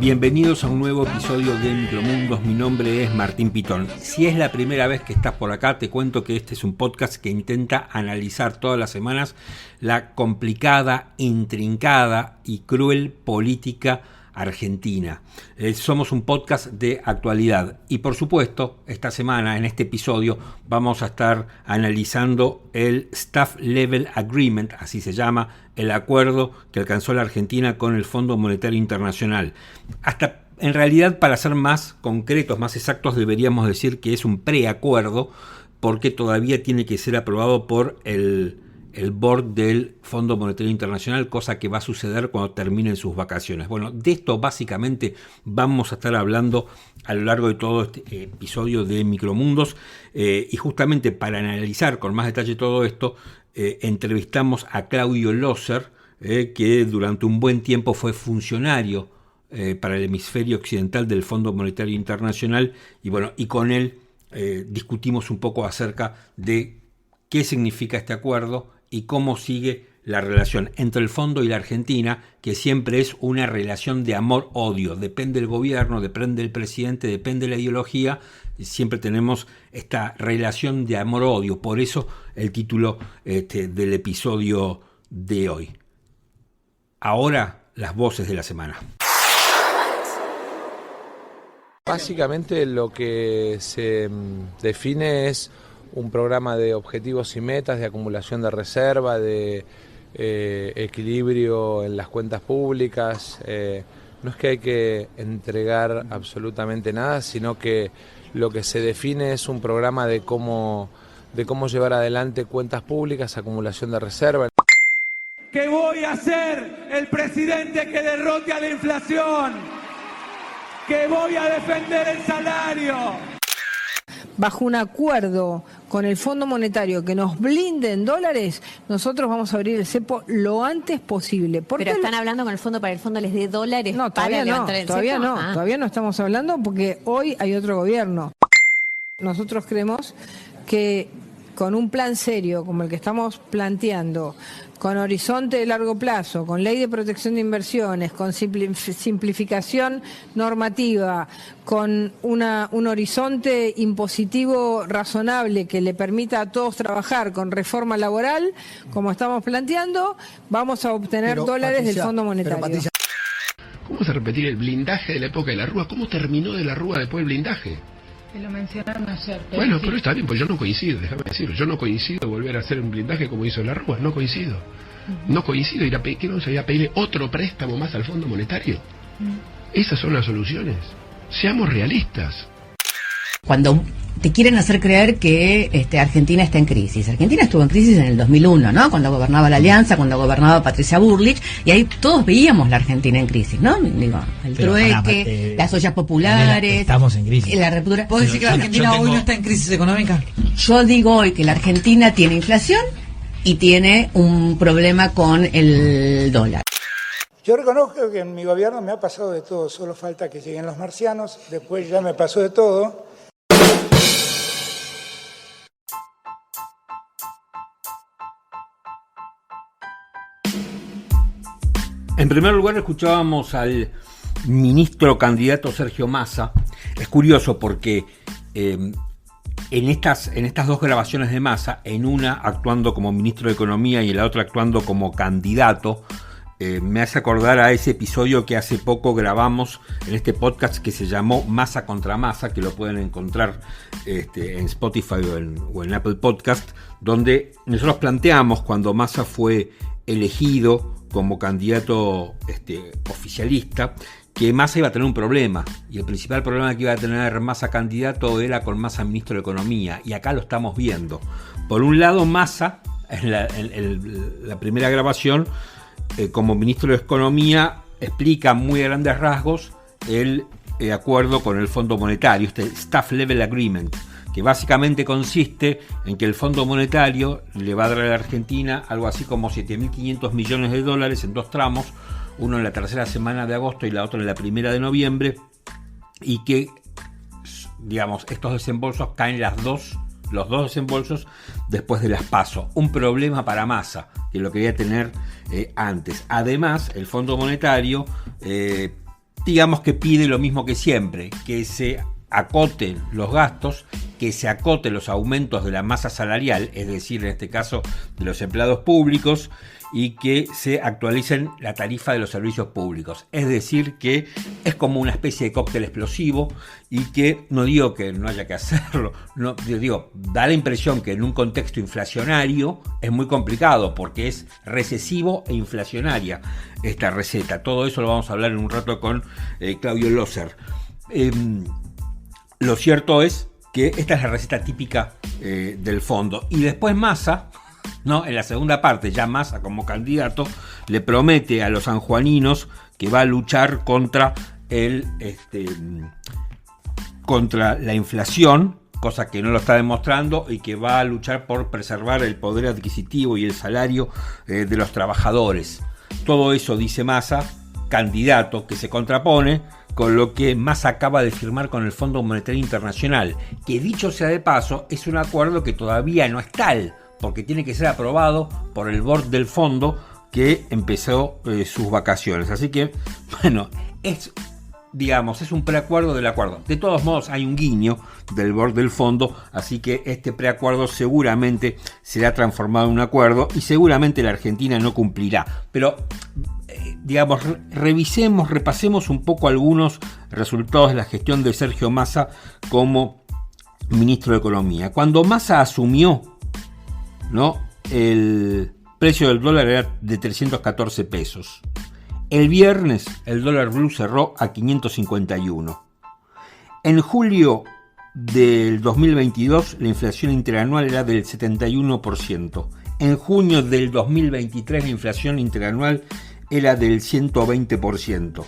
Bienvenidos a un nuevo episodio de Micromundos. Mi nombre es Martín Pitón. Si es la primera vez que estás por acá, te cuento que este es un podcast que intenta analizar todas las semanas la complicada, intrincada y cruel política argentina. Somos un podcast de actualidad y por supuesto esta semana en este episodio vamos a estar analizando el Staff Level Agreement, así se llama, el acuerdo que alcanzó la Argentina con el Fondo Monetario Internacional. Hasta en realidad, para ser más concretos, más exactos, deberíamos decir que es un preacuerdo porque todavía tiene que ser aprobado por el board del Fondo Monetario Internacional, cosa que va a suceder cuando terminen sus vacaciones. Bueno, de esto básicamente vamos a estar hablando a lo largo de todo este episodio de Micromundos, y justamente para analizar con más detalle todo esto, entrevistamos a Claudio Loser, que durante un buen tiempo fue funcionario para el hemisferio occidental del Fondo Monetario Internacional, y bueno, y con él discutimos un poco acerca de qué significa este acuerdo y cómo sigue la relación entre el fondo y la Argentina, que siempre es una relación de amor-odio. Depende del gobierno, depende del presidente, depende de la ideología. Siempre tenemos esta relación de amor-odio. Por eso el título del episodio de hoy. Ahora, las voces de la semana. Básicamente lo que se define es un programa de objetivos y metas, de acumulación de reserva, de equilibrio en las cuentas públicas. No es que hay que entregar absolutamente nada, sino que lo que se define es un programa de cómo llevar adelante cuentas públicas, acumulación de reserva. Que voy a ser el presidente que derrote a la inflación, que voy a defender el salario. Bajo un acuerdo con el Fondo Monetario que nos blinde en dólares, nosotros vamos a abrir el cepo lo antes posible. Pero están hablando con el fondo para el fondo les dé dólares. No, todavía no, todavía no estamos hablando porque hoy hay otro gobierno. Nosotros creemos que con un plan serio como el que estamos planteando, con horizonte de largo plazo, con ley de protección de inversiones, con simplificación normativa, con un horizonte impositivo razonable que le permita a todos trabajar, con reforma laboral, como estamos planteando, vamos a obtener dólares del Fondo Monetario. ¿Cómo vas a repetir el blindaje de la época de la Rúa? ¿Cómo terminó de la Rúa después del blindaje? Te lo mencionaron ayer. Bueno, pero está bien, pues yo no coincido, déjame decirlo. Yo no coincido volver a hacer un blindaje como hizo la Rúa, no coincido. No coincido, ¿qué vamos a ir a pedirle otro préstamo más al Fondo Monetario? Esas son las soluciones. Seamos realistas. Cuando te quieren hacer creer que Argentina está en crisis. Argentina estuvo en crisis en el 2001, ¿no? Cuando gobernaba la Alianza, cuando gobernaba Patricia Bullrich, y ahí todos veíamos la Argentina en crisis, ¿no? Digo, el trueque, las ollas populares. Estamos en crisis. La reapertura. ¿Vos decís que la Argentina hoy no está en crisis económica? Yo digo hoy que la Argentina tiene inflación y tiene un problema con el dólar. Yo reconozco que en mi gobierno me ha pasado de todo, solo falta que lleguen los marcianos, después ya me pasó de todo. En primer lugar, escuchábamos al ministro candidato Sergio Massa. Es curioso porque en estas dos grabaciones de Massa, en una actuando como ministro de Economía y en la otra actuando como candidato, me hace acordar a ese episodio que hace poco grabamos en este podcast que se llamó Massa contra Massa, que lo pueden encontrar en Spotify o en Apple Podcast, donde nosotros planteamos cuando Massa fue elegido como candidato oficialista, que Massa iba a tener un problema, y el principal problema que iba a tener Massa candidato era con Massa ministro de Economía, y acá lo estamos viendo. Por un lado, Massa, en la primera grabación, como ministro de Economía, explica muy a grandes rasgos el acuerdo con el Fondo Monetario, este Staff Level Agreement, que básicamente consiste en que el Fondo Monetario le va a dar a la Argentina algo así como 7.500 millones de dólares en dos tramos, uno en la tercera semana de agosto y la otra en la primera de noviembre, y que, digamos, estos desembolsos caen los dos desembolsos después de las PASO. Un problema para Massa, que lo quería tener antes. Además, el Fondo Monetario digamos que pide lo mismo que siempre, que se acoten los gastos, que se acoten los aumentos de la masa salarial, es decir, en este caso de los empleados públicos, y que se actualicen la tarifa de los servicios públicos. Es decir, que es como una especie de cóctel explosivo y que, no digo que no haya que hacerlo, no, digo, da la impresión que en un contexto inflacionario es muy complicado porque es recesivo e inflacionaria esta receta. Todo eso lo vamos a hablar en un rato con Claudio Loser. Lo cierto es que esta es la receta típica del fondo. Y después Massa, ¿no? En la segunda parte, ya Massa como candidato le promete a los sanjuaninos que va a luchar contra contra la inflación, cosa que no lo está demostrando, y que va a luchar por preservar el poder adquisitivo y el salario de los trabajadores. Todo eso dice Massa, candidato, que se contrapone con lo que Massa acaba de firmar con el Fondo Monetario Internacional, que dicho sea de paso, es un acuerdo que todavía no es tal, porque tiene que ser aprobado por el board del fondo que empezó sus vacaciones. Así que, bueno, es un preacuerdo del acuerdo. De todos modos, hay un guiño del board del fondo, así que este preacuerdo seguramente será transformado en un acuerdo y seguramente la Argentina no cumplirá. Pero, repasemos un poco algunos resultados de la gestión de Sergio Massa como ministro de Economía. Cuando Massa asumió, ¿no?, el precio del dólar era de 314 pesos. El viernes el dólar blue cerró a 551. En julio del 2022 la inflación interanual era del 71%. En junio del 2023 la inflación interanual era del 120%.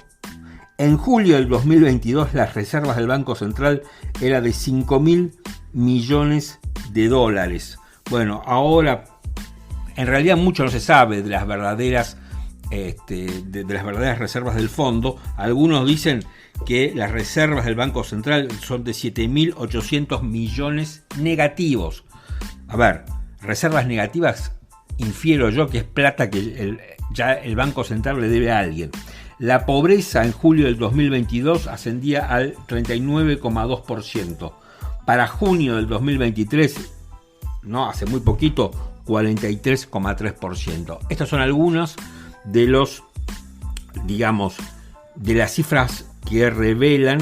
En julio del 2022 las reservas del Banco Central eran de 5.000 millones de dólares. Bueno, ahora en realidad mucho no se sabe de las verdaderas de las verdaderas reservas del fondo. Algunos dicen que las reservas del Banco Central son de 7.800 millones negativos. A ver, reservas negativas infiero yo que es plata que ya el Banco Central le debe a alguien. La pobreza en julio del 2022 ascendía al 39,2%. Para junio del 2023, no, hace muy poquito, 43,3%. Estas son algunas de las cifras que revelan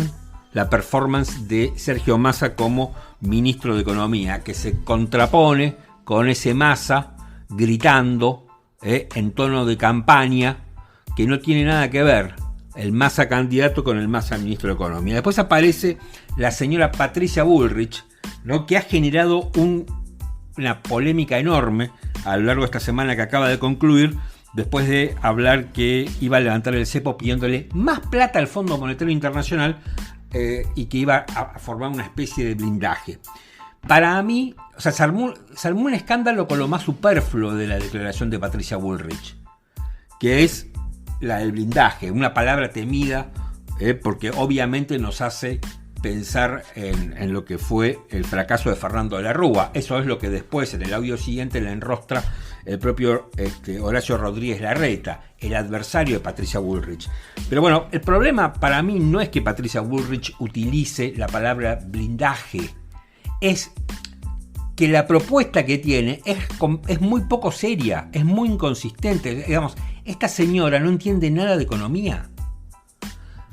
la performance de Sergio Massa como ministro de Economía, que se contrapone con ese Massa gritando en tono de campaña, que no tiene nada que ver el Massa candidato con el Massa ministro de Economía. Después aparece la señora Patricia Bullrich, ¿no?, que ha generado una polémica enorme a lo largo de esta semana que acaba de concluir, después de hablar que iba a levantar el cepo pidiéndole más plata al Fondo Monetario Internacional y que iba a formar una especie de blindaje. Para mí, se armó un escándalo con lo más superfluo de la declaración de Patricia Bullrich, que es la del blindaje, una palabra temida porque obviamente nos hace pensar en lo que fue el fracaso de Fernando de la Rúa. Eso es lo que después, en el audio siguiente, le enrostra el propio Horacio Rodríguez Larreta, el adversario de Patricia Bullrich. Pero bueno, el problema para mí no es que Patricia Bullrich utilice la palabra blindaje, es que la propuesta que tiene es muy poco seria, es muy inconsistente. Digamos, esta señora no entiende nada de economía.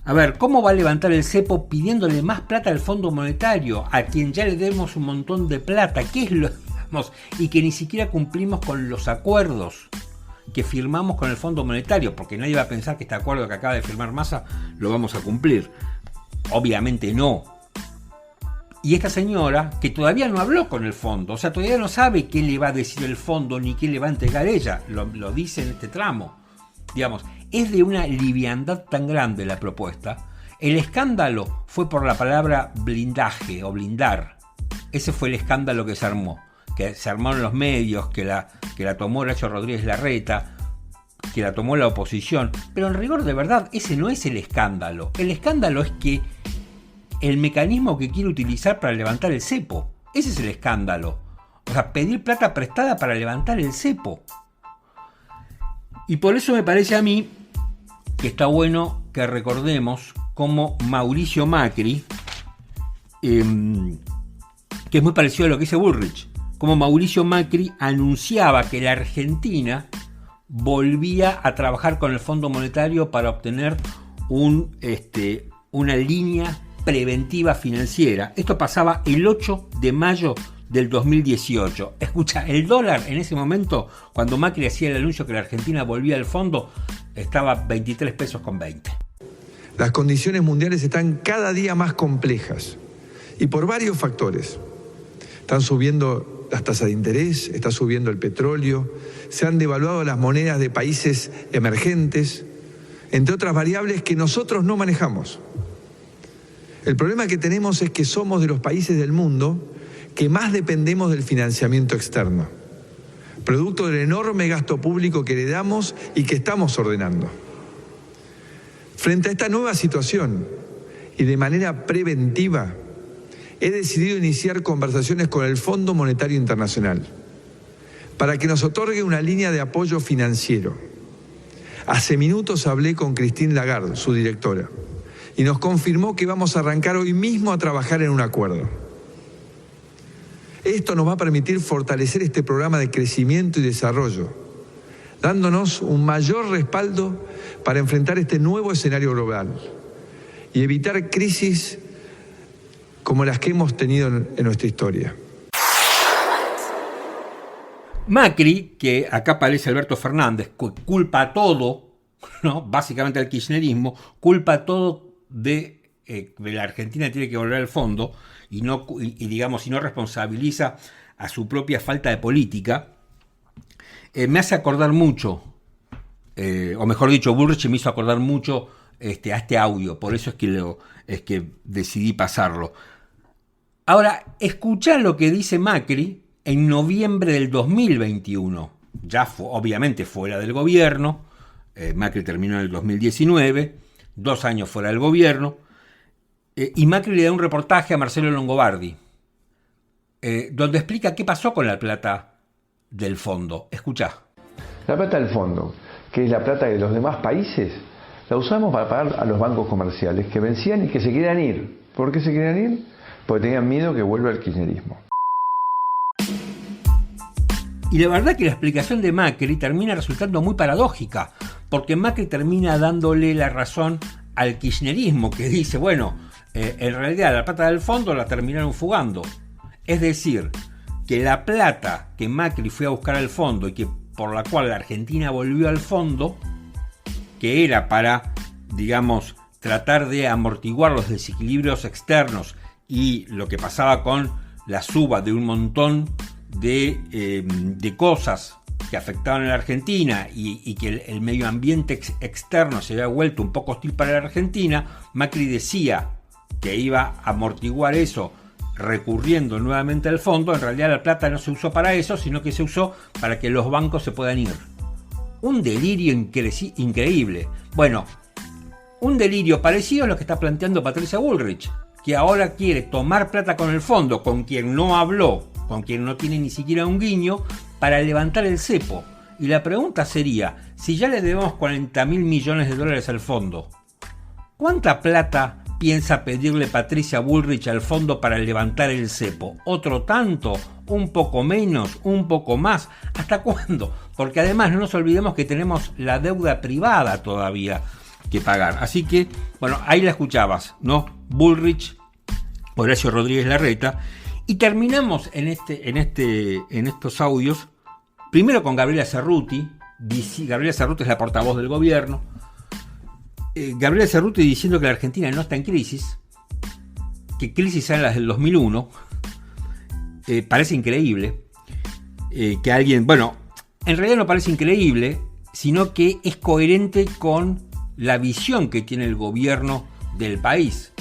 A ver, ¿cómo va a levantar el cepo pidiéndole más plata al Fondo Monetario, a quien ya le demos un montón de plata? ¿Qué es lo digamos, y que ni siquiera cumplimos con los acuerdos que firmamos con el Fondo Monetario? Porque nadie va a pensar que este acuerdo que acaba de firmar Massa lo vamos a cumplir. Obviamente no. Y esta señora, que todavía no habló con el fondo, o sea, todavía no sabe qué le va a decir el fondo ni qué le va a entregar ella, lo dice en este tramo. Digamos, es de una liviandad tan grande la propuesta. El escándalo fue por la palabra blindaje o blindar. Ese fue el escándalo que se armó. Que se armaron los medios, que la tomó Horacio Rodríguez Larreta, que la tomó la oposición. Pero en rigor de verdad, ese no es el escándalo. El escándalo es que el mecanismo que quiere utilizar para levantar el cepo. Ese es el escándalo. O sea, pedir plata prestada para levantar el cepo. Y por eso me parece a mí que está bueno que recordemos cómo Mauricio Macri, que es muy parecido a lo que dice Bullrich, como Mauricio Macri anunciaba que la Argentina volvía a trabajar con el Fondo Monetario para obtener una línea preventiva financiera. Esto pasaba el 8 de mayo del 2018. Escucha, el dólar en ese momento, cuando Macri hacía el anuncio que la Argentina volvía al fondo, estaba 23 pesos con 20. Las condiciones mundiales están cada día más complejas y por varios factores. Están subiendo las tasas de interés, está subiendo el petróleo, se han devaluado las monedas de países emergentes, entre otras variables que nosotros no manejamos. El problema que tenemos es que somos de los países del mundo que más dependemos del financiamiento externo, producto del enorme gasto público que heredamos y que estamos ordenando. Frente a esta nueva situación y de manera preventiva, he decidido iniciar conversaciones con el Fondo Monetario Internacional para que nos otorgue una línea de apoyo financiero. Hace minutos hablé con Christine Lagarde, su directora, y nos confirmó que vamos a arrancar hoy mismo a trabajar en un acuerdo. Esto nos va a permitir fortalecer este programa de crecimiento y desarrollo, dándonos un mayor respaldo para enfrentar este nuevo escenario global y evitar crisis como las que hemos tenido en nuestra historia. Macri, que acá aparece Alberto Fernández, culpa todo, ¿no? Básicamente al kirchnerismo, culpa todo de que la Argentina tiene que volver al fondo y no responsabiliza a su propia falta de política, me hace acordar mucho, o mejor dicho, Bullrich me hizo acordar mucho a este audio, por eso es que decidí pasarlo. Ahora, escuchá lo que dice Macri en noviembre del 2021, ya obviamente fuera del gobierno. Macri terminó en el 2019, 2 años fuera del gobierno, y Macri le da un reportaje a Marcelo Longobardi, donde explica qué pasó con la plata del fondo. Escuchá. La plata del fondo, que es la plata de los demás países, la usamos para pagar a los bancos comerciales que vencían y que se querían ir. ¿Por qué se querían ir? Porque tenían miedo que vuelva el kirchnerismo. Y la verdad que la explicación de Macri termina resultando muy paradójica, porque Macri termina dándole la razón al kirchnerismo, que dice, bueno, en realidad la plata del fondo la terminaron fugando. Es decir, que la plata que Macri fue a buscar al fondo y que por la cual la Argentina volvió al fondo, que era para, digamos, tratar de amortiguar los desequilibrios externos y lo que pasaba con la suba de un montón de cosas que afectaban a la Argentina y que el medio ambiente externo se había vuelto un poco hostil para la Argentina, Macri decía que iba a amortiguar eso recurriendo nuevamente al fondo. En realidad la plata no se usó para eso, sino que se usó para que los bancos se puedan ir. Un delirio increíble. Bueno, un delirio parecido a lo que está planteando Patricia Bullrich, que ahora quiere tomar plata con el fondo, con quien no habló, con quien no tiene ni siquiera un guiño, para levantar el cepo. Y la pregunta sería, si ya le debemos 40.000 millones de dólares al fondo, ¿cuánta plata piensa pedirle Patricia Bullrich al fondo para levantar el cepo? ¿Otro tanto? ¿Un poco menos? ¿Un poco más? ¿Hasta cuándo? Porque además no nos olvidemos que tenemos la deuda privada todavía que pagar. Así que, bueno, ahí la escuchabas, ¿no? Bullrich, Horacio Rodríguez Larreta. Y terminamos en estos audios, primero con Gabriela Cerruti. Gabriela Cerruti es la portavoz del gobierno. Gabriela Cerruti diciendo que la Argentina no está en crisis, que crisis eran las del 2001. Parece increíble que alguien, bueno, en realidad no parece increíble, sino que es coherente con la visión que tiene el gobierno del país.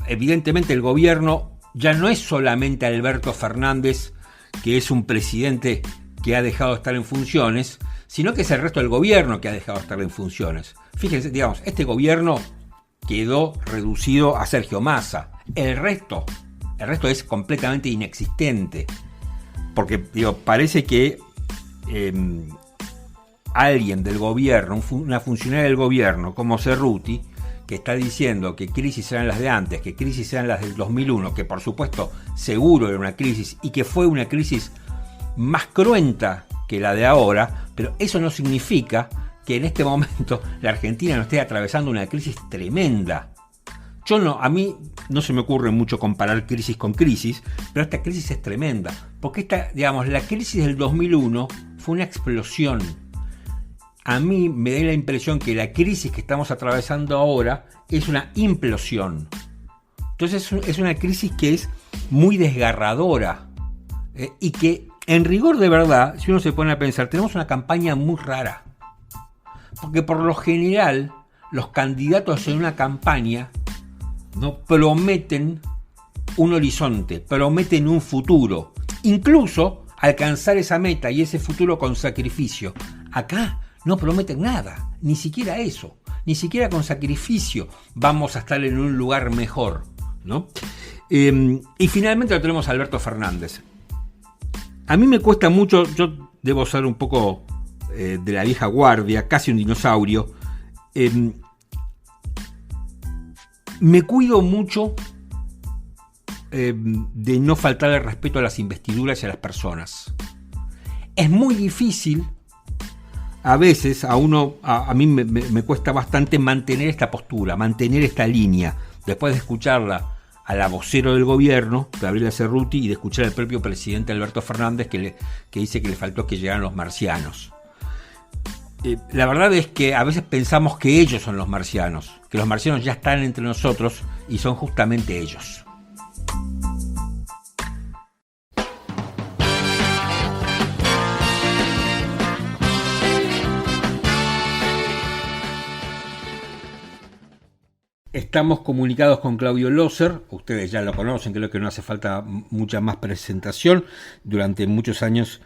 Evidentemente el gobierno ya no es solamente Alberto Fernández, que es un presidente que ha dejado de estar en funciones, sino que es el resto del gobierno que ha dejado de estar en funciones. Fíjense, digamos, este gobierno quedó reducido a Sergio Massa. El resto es completamente inexistente. Porque, parece que alguien del gobierno, una funcionaria del gobierno como Cerruti, que está diciendo que crisis eran las de antes, que crisis eran las del 2001, que por supuesto seguro era una crisis y que fue una crisis más cruenta que la de ahora, pero eso no significa que en este momento la Argentina no esté atravesando una crisis tremenda. A mí no se me ocurre mucho comparar crisis con crisis, pero esta crisis es tremenda, porque la crisis del 2001 fue una explosión. A mí me da la impresión que la crisis que estamos atravesando ahora es una implosión. Entonces es una crisis que es muy desgarradora y que en rigor de verdad, si uno se pone a pensar, tenemos una campaña muy rara. Porque por lo general los candidatos en una campaña no prometen un horizonte, prometen un futuro, incluso alcanzar esa meta y ese futuro con sacrificio. Acá no prometen nada, ni siquiera eso, ni siquiera con sacrificio vamos a estar en un lugar mejor, ¿no? Y finalmente lo tenemos a Alberto Fernández. A mí me cuesta mucho, yo debo ser un poco de la vieja guardia, casi un dinosaurio. Me cuido mucho de no faltar el respeto a las investiduras y a las personas. Es muy difícil, a veces, a mí me cuesta bastante mantener esta postura, mantener esta línea, después de escucharla a la vocero del gobierno, Gabriela Cerruti, y de escuchar al propio presidente Alberto Fernández que dice que le faltó que llegaran los marcianos. La verdad es que a veces pensamos que ellos son los marcianos, que los marcianos ya están entre nosotros y son justamente ellos. Estamos comunicados con Claudio Loser, ustedes ya lo conocen, creo que no hace falta mucha más presentación. Durante muchos años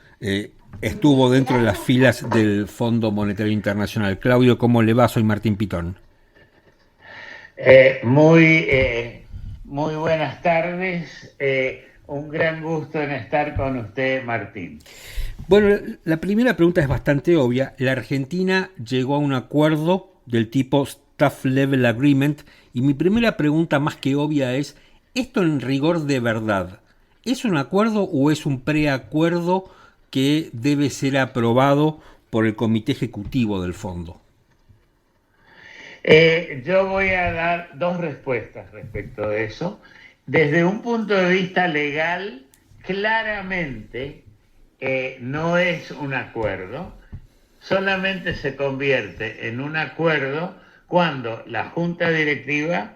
estuvo dentro de las filas del Fondo Monetario Internacional. Claudio, ¿cómo le va? Soy Martín Pitón. Muy buenas tardes, un gran gusto en estar con usted, Martín. Bueno, la primera pregunta es bastante obvia. La Argentina llegó a un acuerdo del tipo Staff Level Agreement, y mi primera pregunta más que obvia es, ¿esto en rigor de verdad es un acuerdo o es un preacuerdo que debe ser aprobado por el Comité Ejecutivo del Fondo? Yo voy a dar dos respuestas respecto de eso. Desde un punto de vista legal, claramente no es un acuerdo, solamente se convierte en un acuerdo cuando la Junta Directiva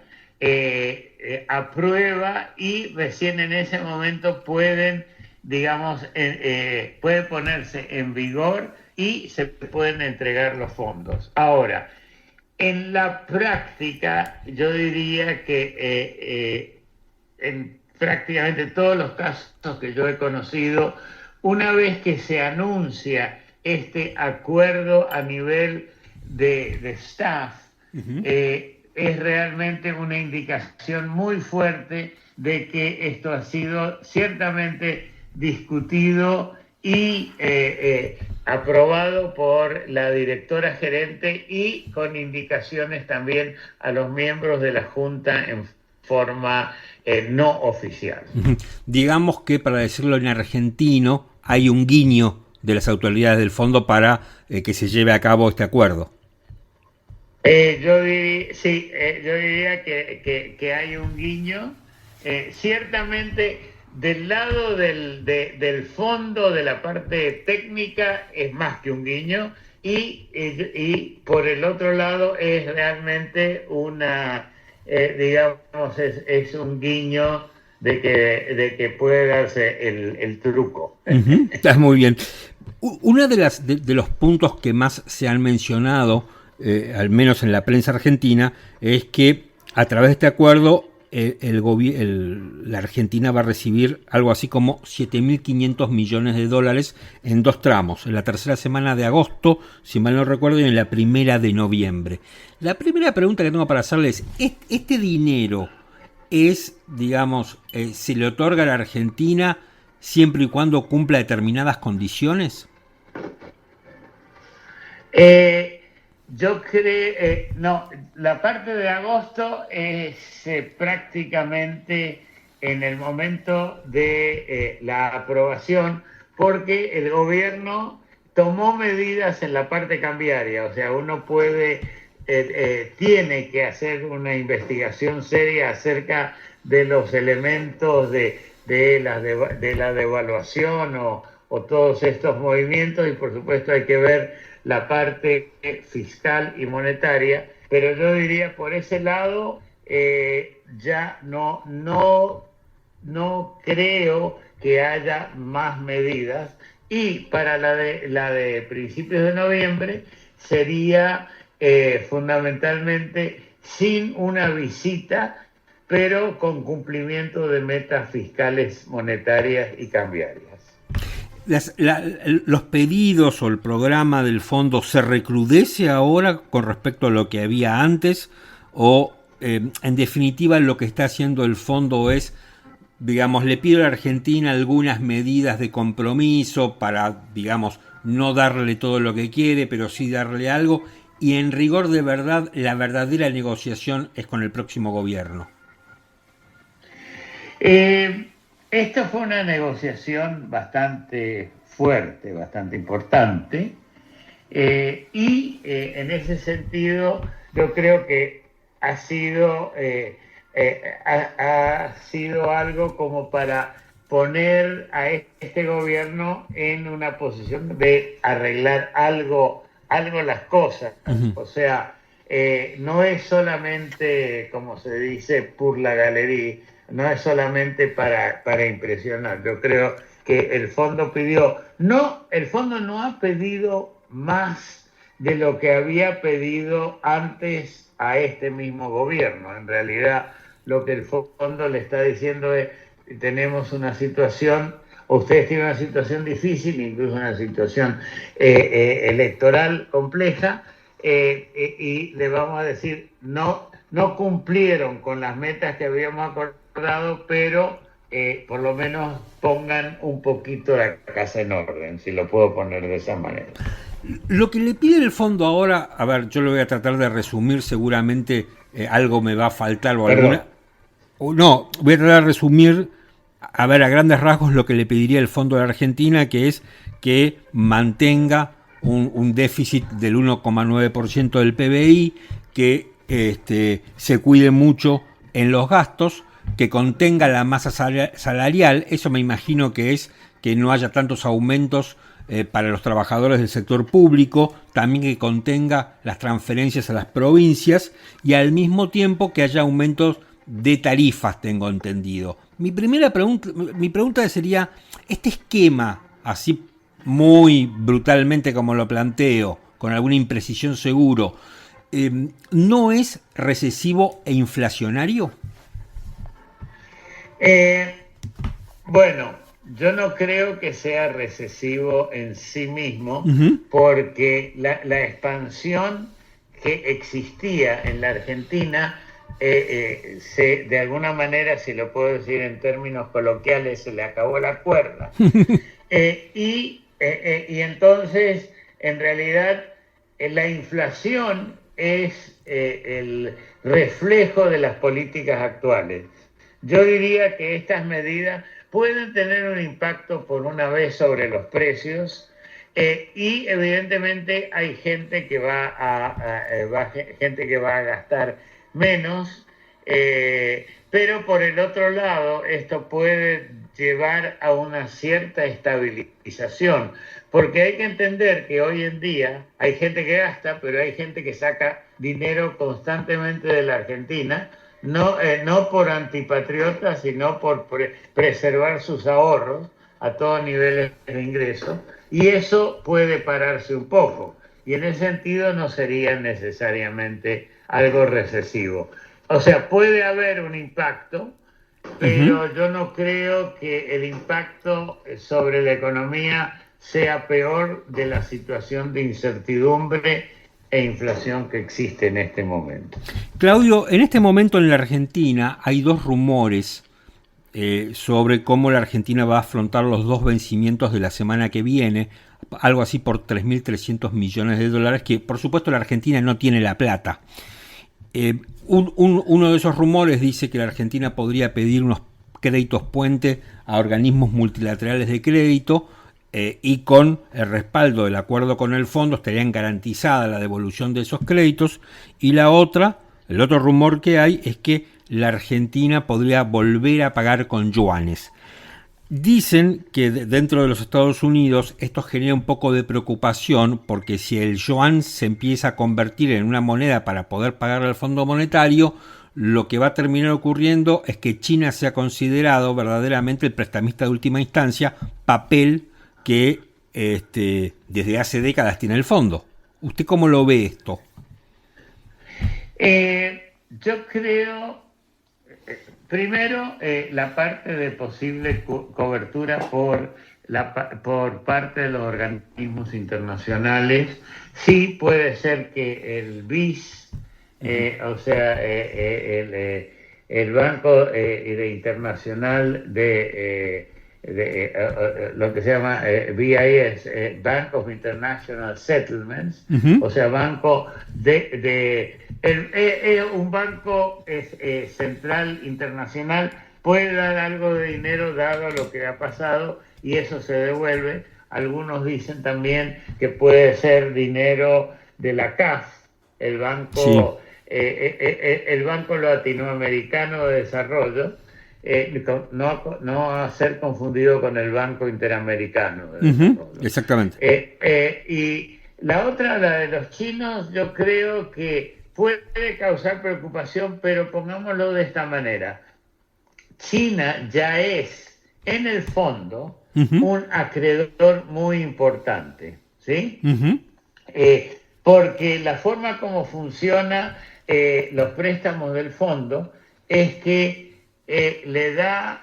aprueba y recién en ese momento puede ponerse en vigor y se pueden entregar los fondos. Ahora, en la práctica, yo diría que en prácticamente todos los casos que yo he conocido, una vez que se anuncia este acuerdo a nivel de staff, es realmente una indicación muy fuerte de que esto ha sido ciertamente discutido y aprobado por la directora gerente y con indicaciones también a los miembros de la Junta en forma no oficial. Digamos que, para decirlo en argentino, hay un guiño de las autoridades del fondo para que se lleve a cabo este acuerdo. Yo diría que hay un guiño. Ciertamente, del lado del fondo, de la parte técnica, es más que un guiño, y por el otro lado es realmente es un guiño de que puede darse el truco. Está muy bien. Uno de los puntos que más se han mencionado, al menos en la prensa argentina, es que a través de este acuerdo la Argentina va a recibir algo así como 7.500 millones de dólares en dos tramos, en la tercera semana de agosto, si mal no recuerdo, y en la primera de noviembre. La primera pregunta que tengo para hacerles es, ¿este dinero es, se le otorga a la Argentina siempre y cuando cumpla determinadas condiciones? Yo creo, no, la parte de agosto es prácticamente en el momento de la aprobación, porque el gobierno tomó medidas en la parte cambiaria, o sea, uno tiene que hacer una investigación seria acerca de los elementos de la devaluación o todos estos movimientos, y por supuesto hay que ver la parte fiscal y monetaria, pero yo diría por ese lado ya no creo que haya más medidas, y para la de principios de noviembre sería fundamentalmente sin una visita, pero con cumplimiento de metas fiscales, monetarias y cambiarias. ¿Los pedidos o el programa del fondo se recrudece ahora con respecto a lo que había antes? ¿O en definitiva lo que está haciendo el fondo es, digamos, le pido a la Argentina algunas medidas de compromiso para, digamos, no darle todo lo que quiere, pero sí darle algo, y en rigor de verdad, la verdadera negociación es con el próximo gobierno? Esta fue una negociación bastante fuerte, bastante importante, y en ese sentido yo creo que ha sido algo como para poner a este gobierno en una posición de arreglar algo las cosas. Uh-huh. O sea, no es solamente, como se dice, pour la galería, no es solamente para impresionar. Yo creo que el fondo no ha pedido más de lo que había pedido antes a este mismo gobierno. En realidad, lo que el fondo le está diciendo es: tenemos una situación, ustedes tienen una situación difícil, incluso una situación electoral compleja, y le vamos a decir, no cumplieron con las metas que habíamos acordado, pero por lo menos pongan un poquito la casa en orden, si lo puedo poner de esa manera. Lo que le pide el fondo ahora, a ver, yo lo voy a tratar de resumir, seguramente algo me va a faltar o alguna... No, voy a tratar de resumir, a ver, a grandes rasgos lo que le pediría el fondo de la Argentina, que es que mantenga un déficit del 1,9% del PBI, que se cuide mucho en los gastos, que contenga la masa salarial. Eso me imagino que es que no haya tantos aumentos para los trabajadores del sector público, también que contenga las transferencias a las provincias y al mismo tiempo que haya aumentos de tarifas, tengo entendido. Mi pregunta sería, este esquema, así muy brutalmente como lo planteo, con alguna imprecisión seguro, ¿no es recesivo e inflacionario? Bueno, yo no creo que sea recesivo en sí mismo, porque la expansión que existía en la Argentina, de alguna manera, si lo puedo decir en términos coloquiales, se le acabó la cuerda. Y entonces, en realidad, la inflación es el reflejo de las políticas actuales. Yo diría que estas medidas pueden tener un impacto por una vez sobre los precios, y evidentemente hay gente que va a gastar menos, pero por el otro lado esto puede llevar a una cierta estabilización, porque hay que entender que hoy en día hay gente que gasta, pero hay gente que saca dinero constantemente de la Argentina, no por antipatriota, sino por preservar sus ahorros a todos niveles de ingreso, y eso puede pararse un poco, y en ese sentido no sería necesariamente algo recesivo. O sea, puede haber un impacto, pero yo no creo que el impacto sobre la economía sea peor de la situación de incertidumbre e inflación que existe en este momento. Claudio, en este momento en la Argentina hay dos rumores sobre cómo la Argentina va a afrontar los 2 vencimientos de la semana que viene, algo así por 3.300 millones de dólares, que por supuesto la Argentina no tiene la plata. Uno de esos rumores dice que la Argentina podría pedir unos créditos puente a organismos multilaterales de crédito, y con el respaldo del acuerdo con el fondo estarían garantizada la devolución de esos créditos. Y el otro rumor que hay es que la Argentina podría volver a pagar con yuanes. Dicen que dentro de los Estados Unidos esto genera un poco de preocupación, porque si el yuan se empieza a convertir en una moneda para poder pagar al Fondo Monetario, lo que va a terminar ocurriendo es que China sea considerado verdaderamente el prestamista de última instancia, papel que desde hace décadas tiene el fondo. ¿Usted cómo lo ve esto? Yo creo, primero, la parte de posible cobertura por parte de los organismos internacionales. Sí puede ser que el BIS, o sea, el Banco Internacional de lo que se llama BIS, Bank of International Settlements, o sea, banco un banco central internacional puede dar algo de dinero dado lo que ha pasado y eso se devuelve. Algunos dicen también que puede ser dinero de la CAF, el banco, el Banco Latinoamericano de Desarrollo, no a ser confundido con el Banco Interamericano. Exactamente. Y la otra, la de los chinos, yo creo que puede causar preocupación, pero pongámoslo de esta manera. China ya es, en el fondo, un acreedor muy importante, ¿sí? Porque la forma como funciona los préstamos del fondo es que le da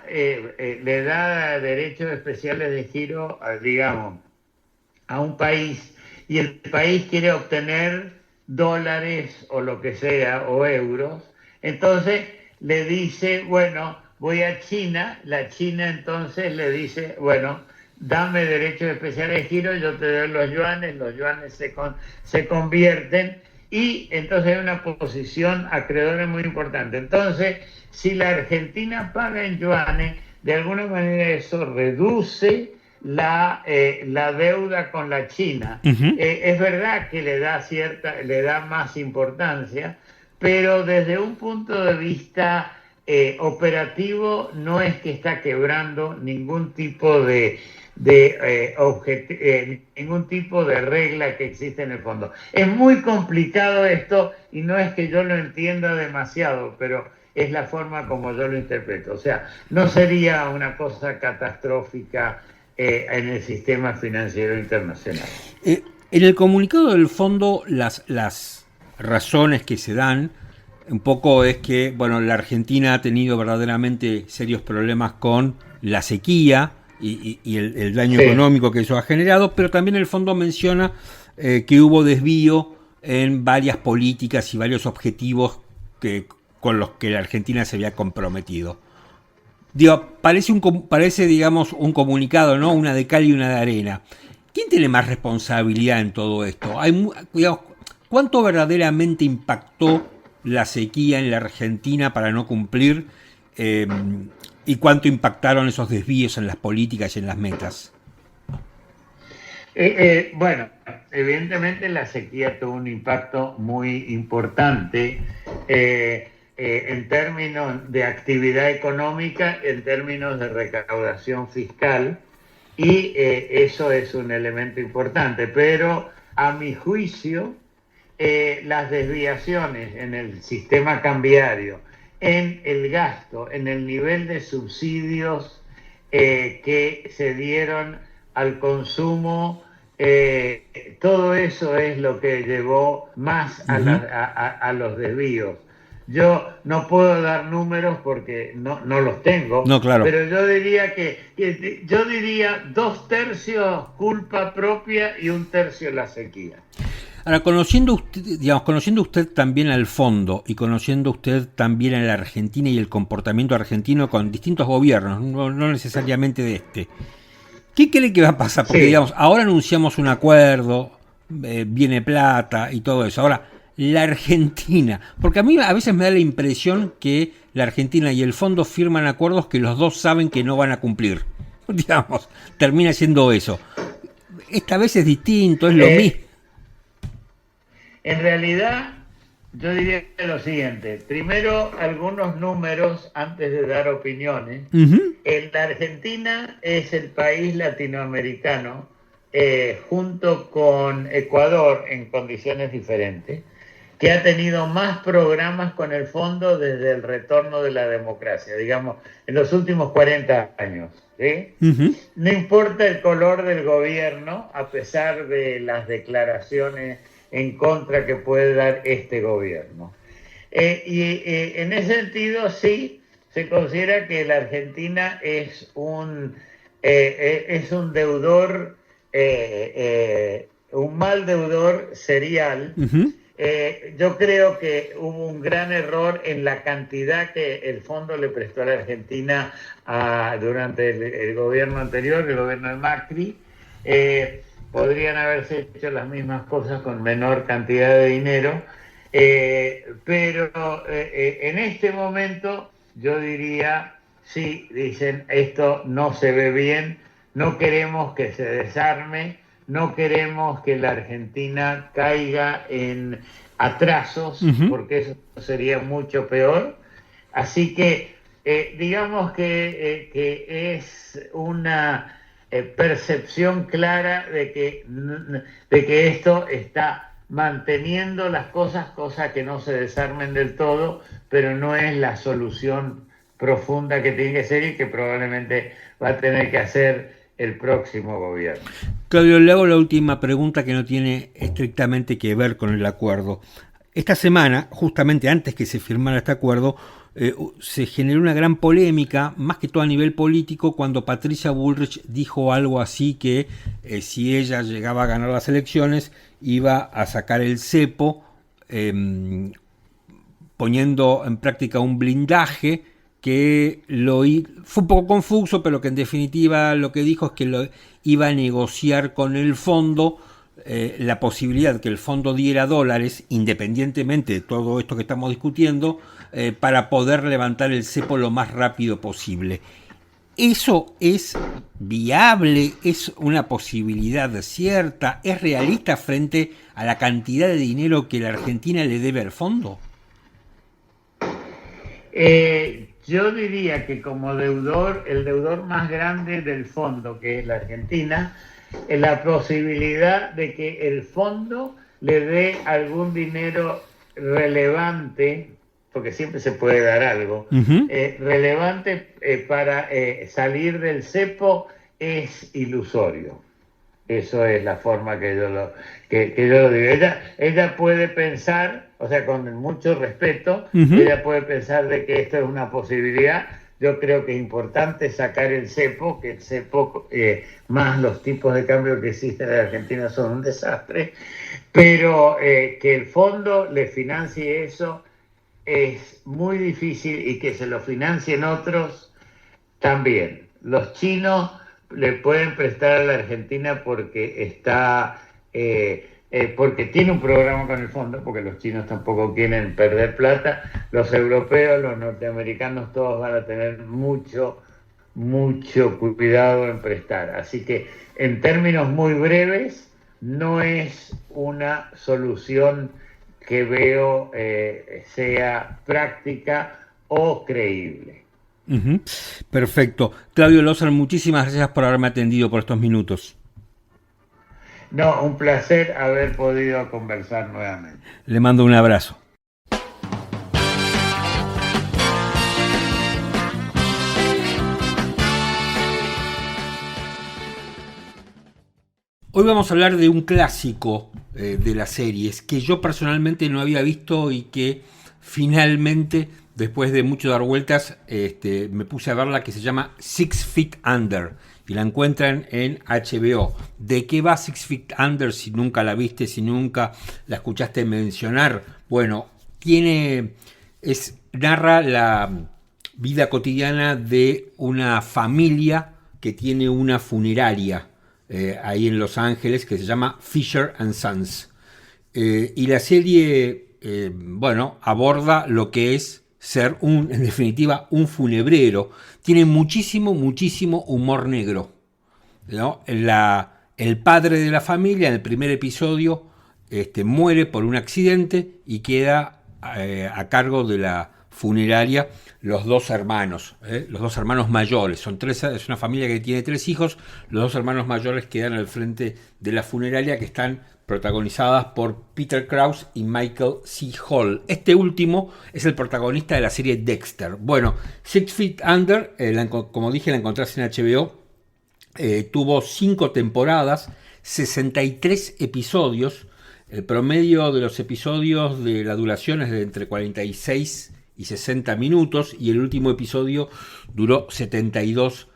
derechos especiales de giro, digamos, a un país, y el país quiere obtener dólares o lo que sea, o euros, entonces le dice, bueno, voy a China, la China entonces le dice, bueno, dame derechos especiales de giro, yo te doy los yuanes se convierten, y entonces hay una posición acreedora muy importante. Entonces, si la Argentina paga en yuanes, de alguna manera eso reduce la deuda con la China. Es verdad que le da más importancia, pero desde un punto de vista operativo no es que está quebrando ningún tipo ningún tipo de regla que existe en el fondo. Es muy complicado esto y no es que yo lo entienda demasiado, pero es la forma como yo lo interpreto. O sea, no sería una cosa catastrófica en el sistema financiero internacional. En el comunicado del fondo, las razones que se dan un poco es que, bueno, la Argentina ha tenido verdaderamente serios problemas con la sequía y el daño económico que eso ha generado, pero también el fondo menciona que hubo desvío en varias políticas y varios objetivos con los que la Argentina se había comprometido. Digo, parece, digamos, un comunicado, ¿no? Una de cal y una de arena. ¿Quién tiene más responsabilidad en todo esto? Digamos, ¿cuánto verdaderamente impactó la sequía en la Argentina para no cumplir? ¿Y cuánto impactaron esos desvíos en las políticas y en las metas? Bueno, evidentemente la sequía tuvo un impacto muy importante en términos de actividad económica, en términos de recaudación fiscal, y eso es un elemento importante. Pero a mi juicio, las desviaciones en el sistema cambiario, en el gasto, en el nivel de subsidios que se dieron al consumo, todo eso es lo que llevó más a los desvíos. Yo no puedo dar números porque no los tengo, claro. Pero yo diría yo diría 2/3 culpa propia y 1/3 la sequía. Ahora, conociendo usted también al fondo y conociendo usted también a la Argentina y el comportamiento argentino con distintos gobiernos, no necesariamente de este, ¿qué cree que va a pasar? Porque, digamos, ahora anunciamos un acuerdo, viene plata y todo eso. Ahora, la Argentina, porque a mí a veces me da la impresión que la Argentina y el fondo firman acuerdos que los dos saben que no van a cumplir. Digamos, termina siendo eso. Esta vez es distinto, es lo mismo. En realidad, yo diría lo siguiente. Primero, algunos números antes de dar opiniones. La Argentina es el país latinoamericano, junto con Ecuador, en condiciones diferentes, que ha tenido más programas con el fondo desde el retorno de la democracia, digamos, en los últimos 40 años. ¿Sí? No importa el color del gobierno, a pesar de las declaraciones en contra que puede dar este gobierno. En ese sentido, sí, se considera que la Argentina es un deudor, un mal deudor serial. Yo creo que hubo un gran error en la cantidad que el fondo le prestó a la Argentina durante el gobierno anterior, el gobierno de Macri. Podrían haberse hecho las mismas cosas con menor cantidad de dinero, pero en este momento yo diría, sí, dicen, esto no se ve bien, no queremos que se desarme, no queremos que la Argentina caiga en atrasos, porque eso sería mucho peor. Así que digamos que es una percepción clara de que esto está manteniendo las cosas que no se desarmen del todo, pero no es la solución profunda que tiene que ser y que probablemente va a tener que hacer el próximo gobierno. Claudio, le hago la última pregunta que no tiene estrictamente que ver con el acuerdo. Esta semana, justamente antes que se firmara este acuerdo, se generó una gran polémica, más que todo a nivel político, cuando Patricia Bullrich dijo algo así que si ella llegaba a ganar las elecciones, iba a sacar el cepo, poniendo en práctica un blindaje que fue un poco confuso, pero que en definitiva lo que dijo es que lo iba a negociar con el fondo la posibilidad que el fondo diera dólares, independientemente de todo esto que estamos discutiendo, para poder levantar el cepo lo más rápido posible. ¿Eso es viable? ¿Es una posibilidad cierta? ¿Es realista frente a la cantidad de dinero que la Argentina le debe al fondo? Yo diría que como deudor, el deudor más grande del fondo, que es la Argentina, la posibilidad de que el fondo le dé algún dinero relevante, porque siempre se puede dar algo, relevante para salir del cepo, es ilusorio. Eso es la forma que yo lo digo. Ella puede pensar, o sea, con mucho respeto, ella puede pensar de que esto es una posibilidad. Yo creo que es importante sacar el cepo, que el cepo, más los tipos de cambio que existen en Argentina, son un desastre, pero que el fondo le financie eso es muy difícil, y que se lo financien otros también. Los chinos le pueden prestar a la Argentina porque porque tiene un programa con el fondo, porque los chinos tampoco quieren perder plata. Los europeos, los norteamericanos, todos van a tener mucho cuidado en prestar. Así que en términos muy breves, no es una solución que veo sea práctica o creíble. Perfecto. Claudio Lozar, muchísimas gracias por haberme atendido por estos minutos. No, un placer haber podido conversar nuevamente. Le mando un abrazo. Hoy vamos a hablar de un clásico de las series que yo personalmente no había visto y que finalmente, después de mucho dar vueltas, me puse a verla, que se llama 6 Feet Under, y la encuentran en HBO. ¿De qué va 6 Feet Under si nunca la viste, si nunca la escuchaste mencionar? Bueno, narra la vida cotidiana de una familia que tiene una funeraria ahí en Los Ángeles, que se llama Fisher & Sons. Y la serie, aborda lo que es ser en definitiva, un funebrero. Tiene muchísimo humor negro, ¿no? El padre de la familia, en el primer episodio, muere por un accidente y queda a cargo de la funeraria los dos hermanos mayores. Es una familia que tiene 3 hijos. Los 2 hermanos mayores quedan al frente de la funeraria, que están protagonizadas por Peter Krause y Michael C. Hall. Este último es el protagonista de la serie Dexter. Bueno, 6 Feet Under, como dije, la encontrás en HBO. Tuvo 5 temporadas, 63 episodios. El promedio de los episodios de la duración es de entre 46 y 60 minutos, y el último episodio duró 72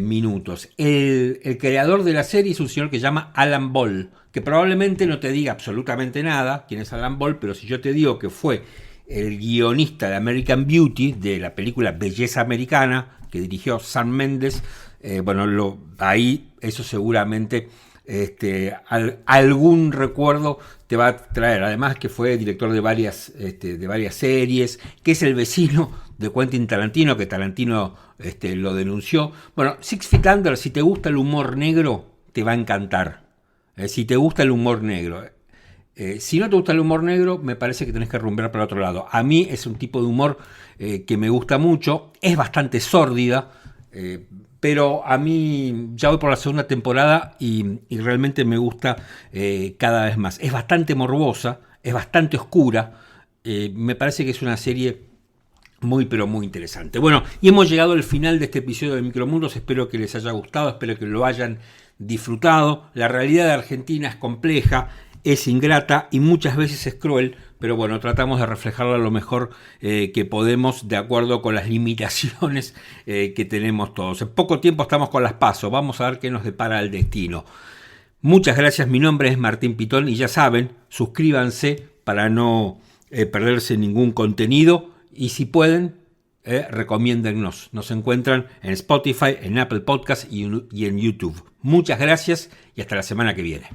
minutos. El creador de la serie es un señor que se llama Alan Ball, que probablemente no te diga absolutamente nada quién es Alan Ball, pero si yo te digo que fue el guionista de American Beauty, de la película Belleza Americana, que dirigió Sam Mendes, ahí eso seguramente algún recuerdo te va a traer. Además que fue director de varias series, que es el vecino de Quentin Tarantino, que Tarantino lo denunció. Bueno, 6 Feet Under, si te gusta el humor negro, te va a encantar. Si te gusta el humor negro. Si no te gusta el humor negro, me parece que tenés que rumbear para otro lado. A mí es un tipo de humor que me gusta mucho. Es bastante sórdida, pero a mí ya voy por la segunda temporada y realmente me gusta cada vez más. Es bastante morbosa, es bastante oscura. Me parece que es una serie muy, pero muy interesante. Bueno, y hemos llegado al final de este episodio de Micromundos. Espero que les haya gustado, espero que lo hayan disfrutado. La realidad de Argentina es compleja, es ingrata y muchas veces es cruel, pero bueno, tratamos de reflejarla lo mejor que podemos, de acuerdo con las limitaciones que tenemos todos. En poco tiempo estamos con las PASO, vamos a ver qué nos depara el destino. Muchas gracias, mi nombre es Martín Pitón y ya saben, suscríbanse para no perderse ningún contenido, y si pueden, recomiéndennos. Nos encuentran en Spotify, en Apple Podcast y en YouTube. Muchas gracias y hasta la semana que viene.